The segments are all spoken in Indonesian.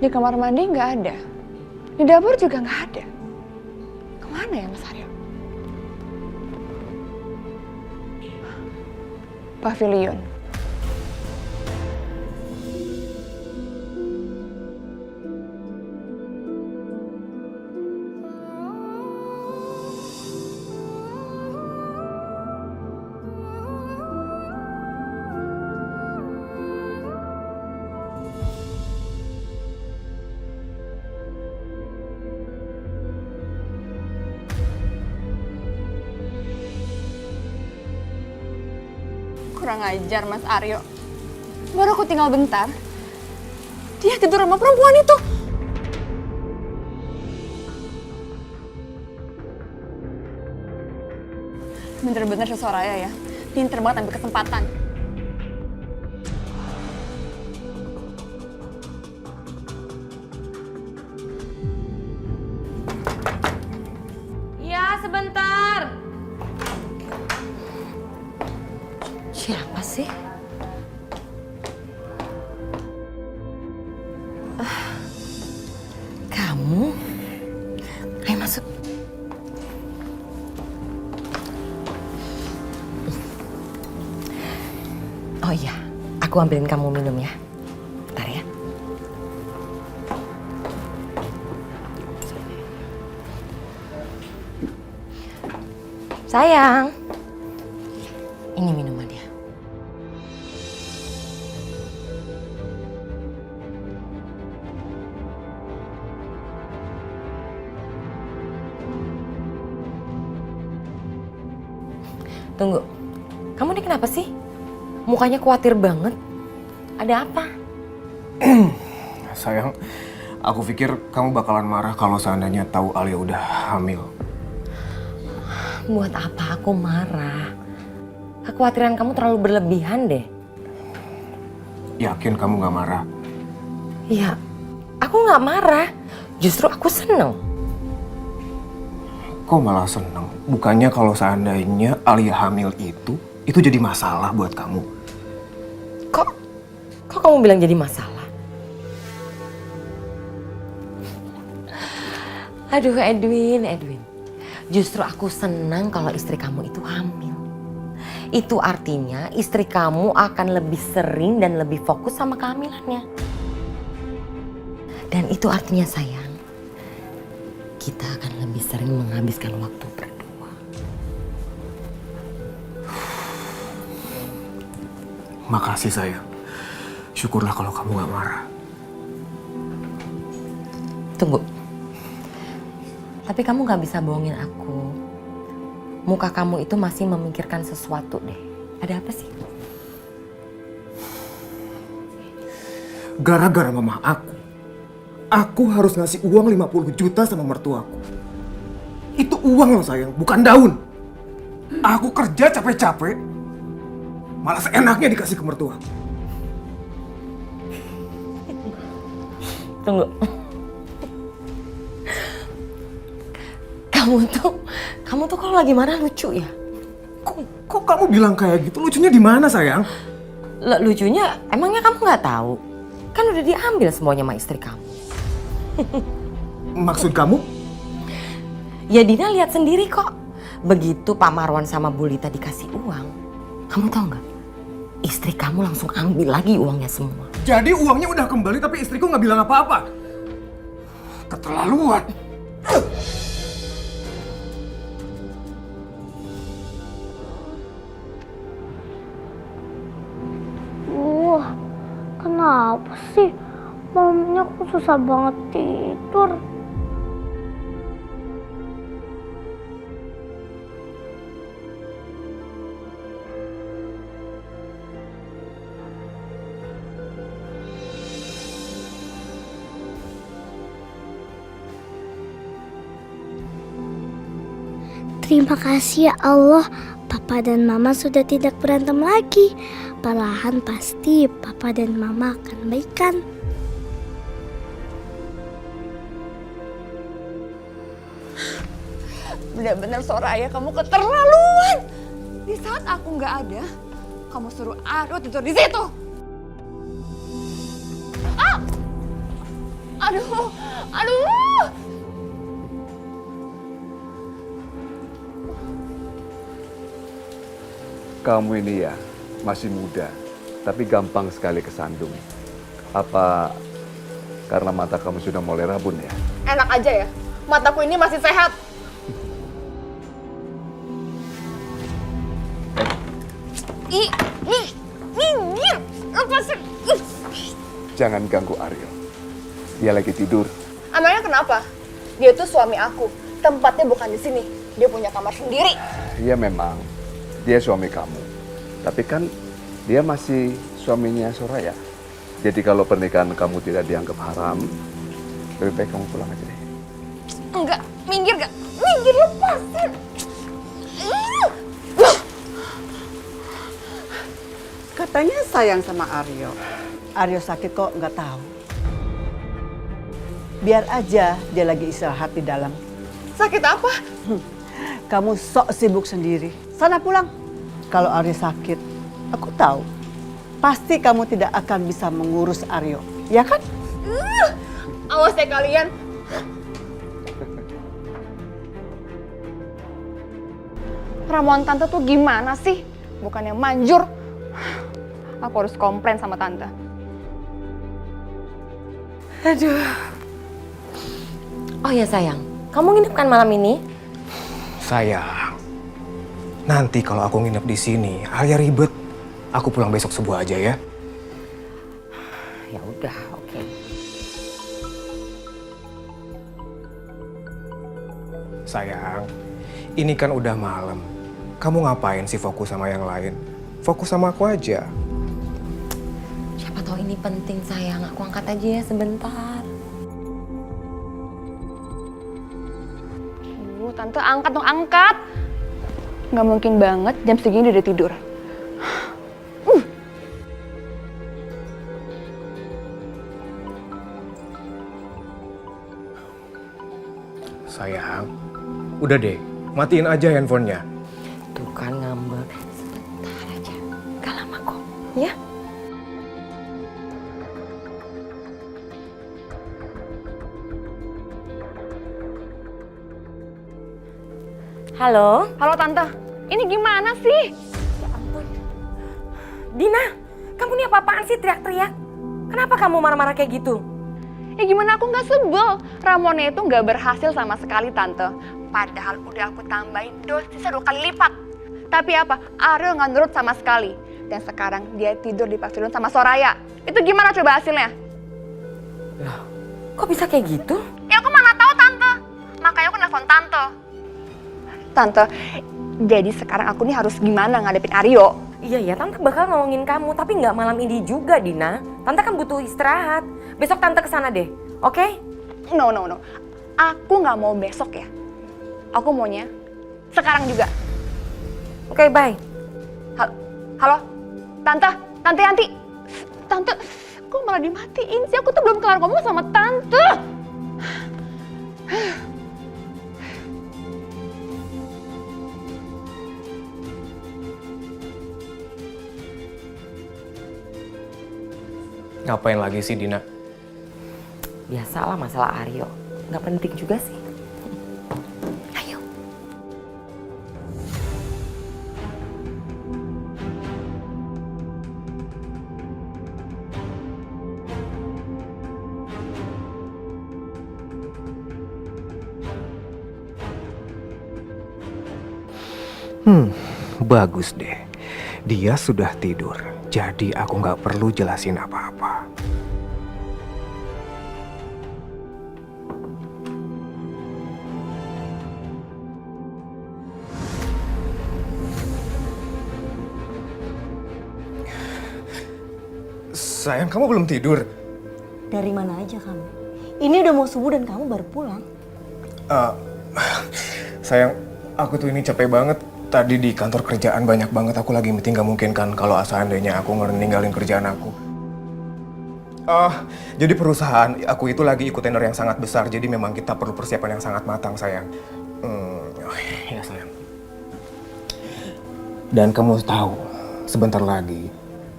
Di kamar mandi nggak ada. Di dapur juga nggak ada. Kemana ya Mas Aryo? Pavilion. Kurang ajar Mas Aryo. Baru aku tinggal bentar. Dia tidur sama perempuan itu. Bener-bener si Soraya ya. Pinter banget ambil kesempatan. Ya, sebentar. Siapa sih? Kamu? Ayo masuk. Oh iya, aku ambilin kamu minum ya. Bentar ya. Sayang, ini minumannya. Tunggu, kamu ini kenapa sih? Mukanya khawatir banget. Ada apa? Sayang, aku pikir kamu bakalan marah kalau seandainya tahu Alia udah hamil. Buat apa aku marah? Kekhawatiran kamu terlalu berlebihan deh. Yakin kamu gak marah? Iya, aku nggak marah. Justru aku seneng. Kok malah seneng? Bukannya kalau seandainya Alia hamil itu jadi masalah buat kamu. Kok kamu bilang jadi masalah? Aduh Edwin. Justru aku senang kalau istri kamu itu hamil. Itu artinya istri kamu akan lebih sering dan lebih fokus sama kehamilannya. Dan itu artinya sayang, kita akan lebih sering menghabiskan waktu berdua. Makasih sayang. Syukurlah kalau kamu gak marah. Tunggu. Tapi kamu gak bisa bohongin aku. Muka kamu itu masih memikirkan sesuatu deh. Ada apa sih? Gara-gara mama aku harus ngasih uang 50 juta sama mertuaku. Itu uang loh sayang, bukan daun. Aku kerja capek-capek, malah seenaknya dikasih ke mertua. Tunggu. Kamu tuh kalau lagi marah lucu ya? Kok kamu bilang kayak gitu? Lucunya di mana sayang? Lucunya emangnya kamu nggak tahu? Kan udah diambil semuanya sama istri kamu. Maksud kamu? Ya Dina lihat sendiri kok. Begitu Pak Marwan sama Bu Lita dikasih uang, kamu tahu nggak? Istri kamu langsung ambil lagi uangnya semua. Jadi uangnya udah kembali tapi istriku nggak bilang apa-apa. Keterlaluan. Kenapa sih? Malamnya aku susah banget tidur. Terima kasih ya Allah, Papa dan Mama sudah tidak berantem lagi. Perlahan pasti Papa dan Mama akan baikan. Benar-benar Soraya, kamu keterlaluan. Di saat aku nggak ada, kamu suruh Aryo tidur di situ. Aduh, aduh. Kamu ini ya masih muda, tapi gampang sekali kesandung. Apa karena mata kamu sudah mulai rabun ya? Enak aja ya, mataku ini masih sehat. Minggir, lepasin. Jangan ganggu Aryo. Dia lagi tidur. Emangnya kenapa? Dia itu suami aku. Tempatnya bukan di sini. Dia punya kamar sendiri. Iya memang, dia suami kamu. Tapi kan dia masih suaminya Soraya. Jadi kalau pernikahan kamu tidak dianggap haram, lebih baik kamu pulang aja deh. Enggak, minggir gak? Minggir, lepasin. Katanya sayang sama Aryo. Aryo sakit kok nggak tahu. Biar aja dia lagi istirahat di dalam. Sakit apa? Kamu sok sibuk sendiri. Sana pulang. Kalau Aryo sakit, aku tahu. Pasti kamu tidak akan bisa mengurus Aryo. Ya kan? Awas ya kalian. Ramuan tante tuh gimana sih? Bukannya manjur. Aku harus komplain sama tante. Aduh. Oh ya sayang, kamu nginep kan malam ini? Sayang, nanti kalau aku nginep di sini, Alia ribet. Aku pulang besok subuh aja ya. Ya udah, oke. Sayang, ini kan udah malam. Kamu ngapain sih fokus sama yang lain? Fokus sama aku aja. Siapa tahu ini penting sayang, aku angkat aja ya sebentar. Tante angkat dong, angkat. Nggak mungkin banget jam segini dia udah tidur. Sayang, udah deh, matiin aja handphonenya. Tuh kan ngambek. Sebentar aja, gak lama kok. Ya? Halo? Halo tante, ini gimana sih? Ya ampun. Dina, kamu nih apa-apaan sih teriak-teriak? Kenapa kamu marah-marah kayak gitu? Ya gimana aku nggak sebel. Ramonnya itu nggak berhasil sama sekali tante. Padahal udah aku tambahin dosisnya 2 kali lipat. Tapi apa? Aryo nggak nurut sama sekali. Dan sekarang dia tidur di pavilion sama Soraya. Itu gimana coba hasilnya? Loh, kok bisa kayak gitu? Ya aku mana tahu tante. Makanya aku nelfon tante. Tante, jadi sekarang aku nih harus gimana ngadepin Aryo? Iya ya, Tante bakal nolongin kamu, tapi nggak malam ini juga, Dina. Tante kan butuh istirahat. Besok Tante kesana deh, oke? No. Aku nggak mau besok ya. Aku maunya sekarang juga. Oke, bye. Halo, Tante Yanti. Tante, kok malah dimatiin sih? Aku tuh belum kelar ngomong sama Tante. Ngapain lagi sih, Dina? Biasalah masalah Aryo. Nggak penting juga sih. Ayo. Bagus deh. Dia sudah tidur, jadi aku nggak perlu jelasin apa-apa. Sayang, kamu belum tidur? Dari mana aja kamu? Ini udah mau subuh dan kamu baru pulang. Sayang, aku tuh ini capek banget. Tadi di kantor kerjaan banyak banget, aku lagi meeting, gak mungkin kan kalau seandainya aku ninggalin kerjaan aku. Jadi perusahaan aku itu lagi ikut tender yang sangat besar, jadi memang kita perlu persiapan yang sangat matang, sayang. Ya sayang. Dan kamu tahu, sebentar lagi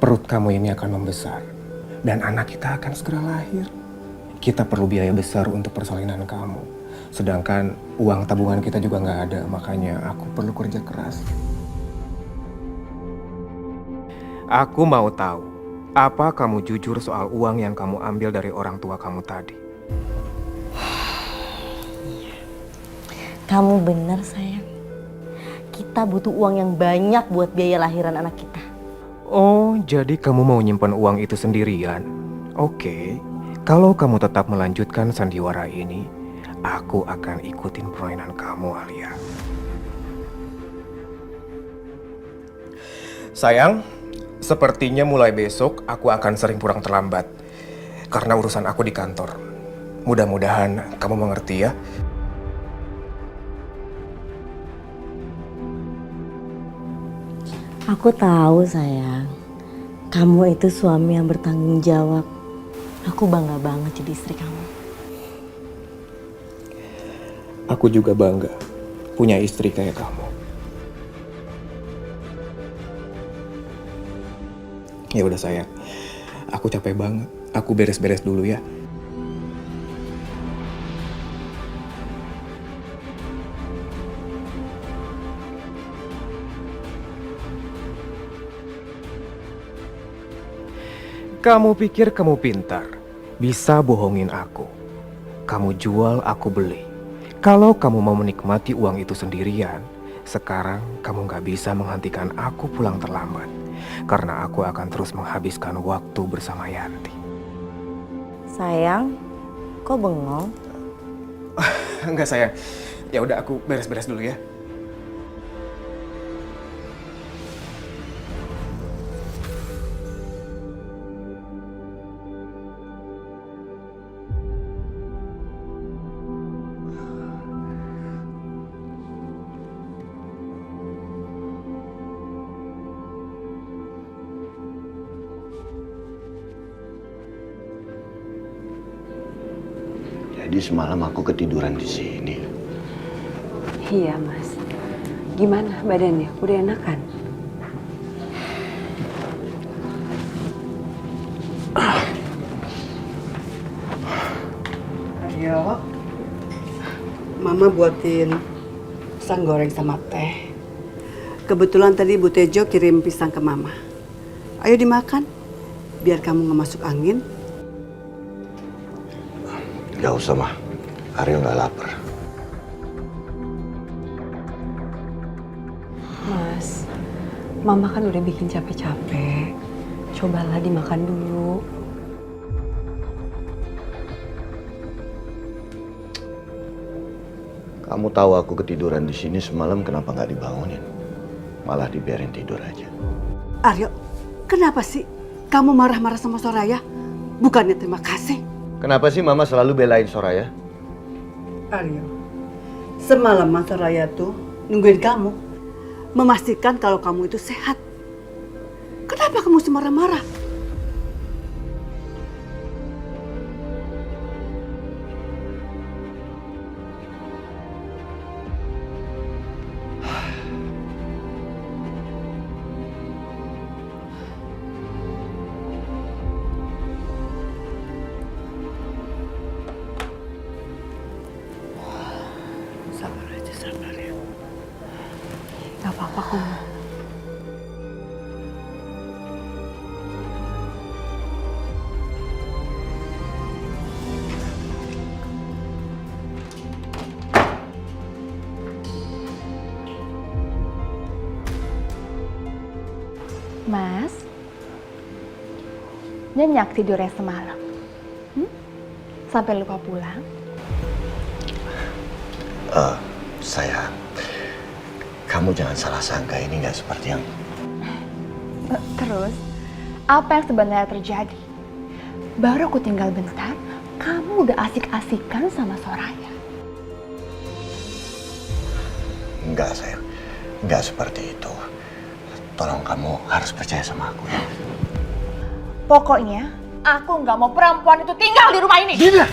perut kamu ini akan membesar dan anak kita akan segera lahir. kita perlu biaya besar untuk persalinan kamu. Sedangkan uang tabungan kita juga nggak ada, makanya aku perlu kerja keras. Aku mau tahu, apa kamu jujur soal uang yang kamu ambil dari orang tua kamu tadi? Kamu benar sayang. Kita butuh uang yang banyak buat biaya lahiran anak kita. Oh, jadi kamu mau nyimpan uang itu sendirian? Oke, kalau kamu tetap melanjutkan sandiwara ini, aku akan ikutin permainan kamu, Alia. Sayang, sepertinya mulai besok aku akan sering pulang terlambat karena urusan aku di kantor. Mudah-mudahan kamu mengerti ya. Aku tahu sayang, kamu itu suami yang bertanggung jawab. Aku bangga banget jadi istri kamu. Aku juga bangga punya istri kayak kamu. Ya udah sayang, aku capek banget. Aku beres-beres dulu ya. Kamu pikir kamu pintar, bisa bohongin aku. Kamu jual, aku beli. Kalau kamu mau menikmati uang itu sendirian, sekarang kamu gak bisa menghentikan aku pulang terlambat. Karena aku akan terus menghabiskan waktu bersama Yanti. Sayang, kok bengong? Enggak sayang, ya udah aku beres-beres dulu ya. Jadi semalam aku ketiduran di sini. Iya, Mas. Gimana badannya? Udah enakan? Ayo, Mama buatin pisang goreng sama teh. Kebetulan tadi Bu Tejo kirim pisang ke Mama. Ayo dimakan, biar kamu nggak masuk angin. Gak usah, Mah. Aryo gak lapar. Mas, Mama kan udah bikin capek-capek. Cobalah dimakan dulu. Kamu tahu aku ketiduran di sini semalam, kenapa gak dibangunin? Malah dibiarin tidur aja. Aryo, kenapa sih kamu marah-marah sama Soraya? Bukannya terima kasih. Kenapa sih Mama selalu belain Soraya? Aryo, semalam Mas Soraya tuh nungguin kamu. Memastikan kalau kamu itu sehat. Kenapa kamu mesti marah-marah? Sabar aja, sabar ya. Gak apa-apa kok. Mas, nyenyak tidurnya semalam. Sampai lupa pulang. Sayang, kamu jangan salah sangka, ini nggak seperti yang... Terus, apa yang sebenarnya terjadi? Baru aku tinggal bentar, kamu udah asik-asikan sama Soraya. Enggak, sayang. Enggak seperti itu. Tolong kamu harus percaya sama aku ya. Pokoknya, aku nggak mau perempuan itu tinggal di rumah ini. Dina!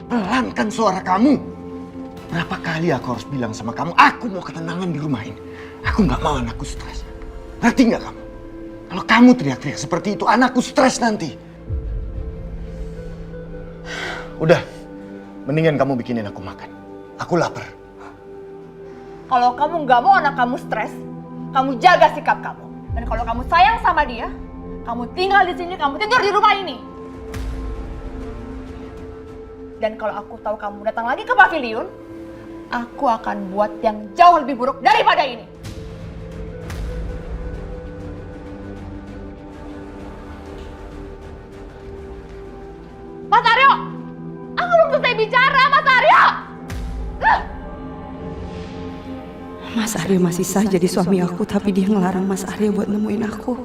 Pelankan suara kamu. Berapa kali aku harus bilang sama kamu, aku mau ketenangan di rumah ini. Aku nggak mau anakku stres. Ngerti nggak kamu? Kalau kamu teriak-teriak seperti itu, anakku stres nanti. Udah, mendingan kamu bikinin aku makan. Aku lapar. Kalau kamu nggak mau anak kamu stres, kamu jaga sikap kamu. Dan kalau kamu sayang sama dia, kamu tinggal di sini, kamu tidur di rumah ini. Dan kalau aku tahu kamu datang lagi ke pavilion, aku akan buat yang jauh lebih buruk daripada ini. Mas Aryo! Aku belum selesai bicara, Mas Aryo! Mas Aryo masih sah jadi suami aku, tapi dia ngelarang Mas Aryo buat nemuin aku.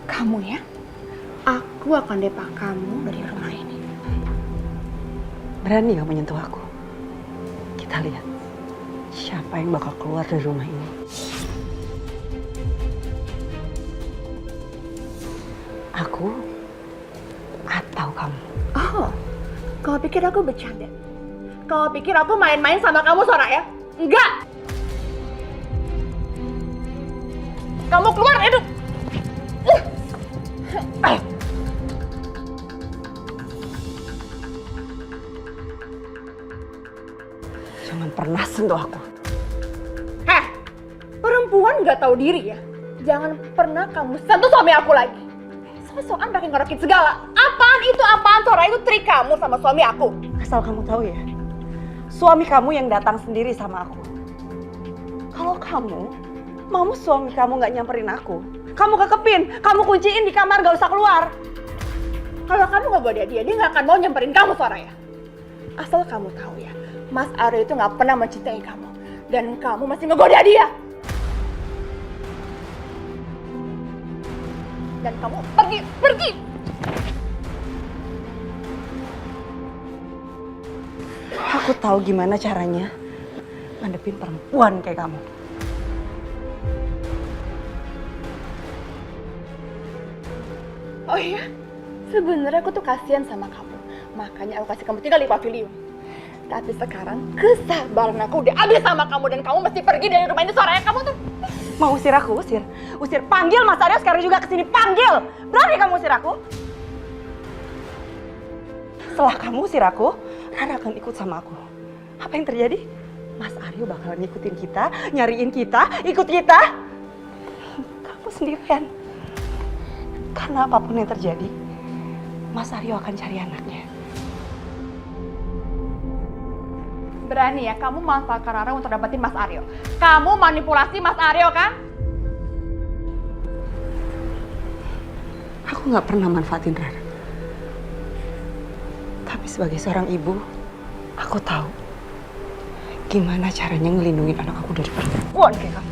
Kamu ya, aku akan depak kamu dari rumah ini. Berani kamu menyentuh aku? Kita lihat siapa yang bakal keluar dari rumah ini. Aku atau kamu? Oh, kau pikir aku bercanda? Kau pikir aku main-main sama kamu, Soraya? Enggak! Kamu keluar, Edu! Jangan pernah sentuh aku. Heh, perempuan nggak tahu diri ya. Jangan pernah kamu sentuh suami aku lagi. So-soan pakai ngerakit segala. Apaan itu apaan, Soraya? Itu trik kamu sama suami aku. Asal kamu tahu ya, suami kamu yang datang sendiri sama aku. Kalau kamu suami kamu nggak nyamperin aku, kamu kekepin, kamu kunciin di kamar, gak usah keluar. Kalau kamu nggak goda dia nggak akan mau nyamperin kamu, Soraya. Asal kamu tahu ya, Mas Aryo itu nggak pernah mencintai kamu. Dan kamu masih ngegoda dia. Dan kamu pergi! Aku tahu gimana caranya ngadepin perempuan kayak kamu. Oh iya, sebenarnya aku tuh kasihan sama kamu. Makanya aku kasih kamu tinggal di pavilion. Tapi sekarang kesabaran aku udah habis sama kamu dan kamu mesti pergi dari rumah ini. Soraya, kamu tuh Mau usir aku? Usir. Panggil Mas Aryo sekarang juga kesini. Panggil! Berani kamu usir aku? Setelah kamu usir aku, Rara akan ikut sama aku. Apa yang terjadi? Mas Aryo bakalan ngikutin kita, nyariin kita, ikut kita. Kamu sendirian. Karena apapun yang terjadi, Mas Aryo akan cari anaknya. berani ya kamu manfaatkan Rara untuk dapetin Mas Aryo. Kamu manipulasi Mas Aryo kan? Aku nggak pernah manfaatin Rara. Tapi sebagai seorang ibu, aku tahu gimana caranya ngelindungin anak aku dari perempuan kayak kamu.